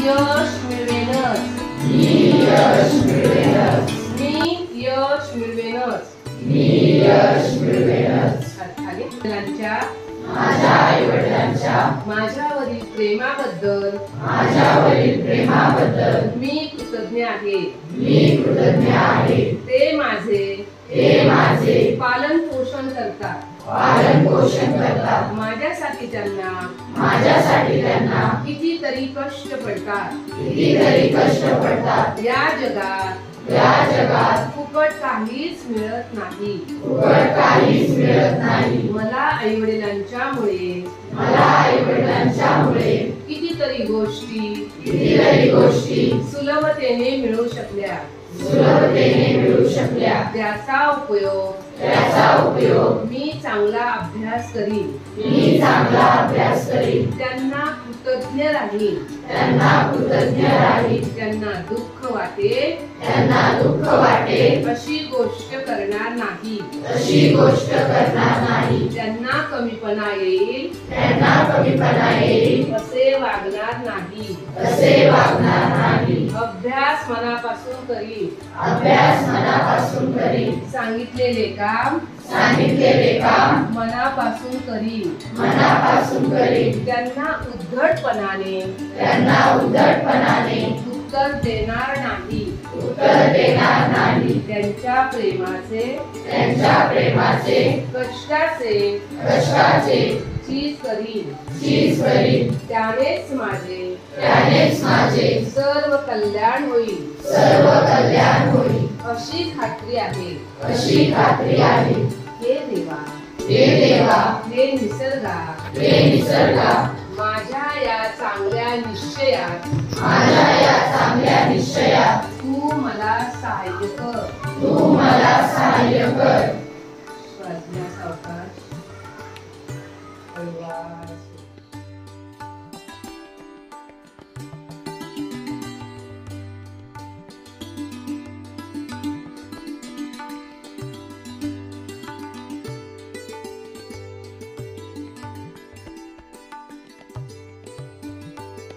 यश मिळवेनच. मी यश मिळवेनच. मी यश मिळवेनच. मी यश मिळवेनच. खाली वडिलांच्या माझ्या आई-वडिलांच्या माझ्यावरील प्रेमाबद्दल माझ्यावरील प्रेमाबद्दल मी कृतज्ञ आहे. मी कृतज्ञ आहे. ते माझे पालन पोषण करतात. पालन पोषण करतात. माझ्यासाठी त्यांना कितीतरी कष्ट पडतात. कितीतरी कष्ट पडतात. या जगात फुकट काहीच मिळत नाही. फुकट काहीच मिळत नाही. मला आई-वडिलांच्यामुळे कितीतरी गोष्टी सुलभतेने मिळू शकल्या. त्याचा उपयोग मी चांगला अभ्यास करीन. त्यांना कृतज्ञ राहीन. त्यांना दुःख वाटे अशी गोष्ट करणार नाही. त्यांना कमीपणा येईल असे वागणार नाही. अभ्यास मनापासून करीन. सांगितलेले काम मनापासून करीन. त्यांना उद्धटपणाने उत्तर देणार नाही. त्यांच्या प्रेमाचे कष्टाचे चीज करीन. त्यानेच माझे सर्व कल्याण होईल. अशी खात्री आहे. हे देवा हे निसर्गा माझ्या या चांगल्या निश्चयात तू मला सहाय्य कर. सावकाश.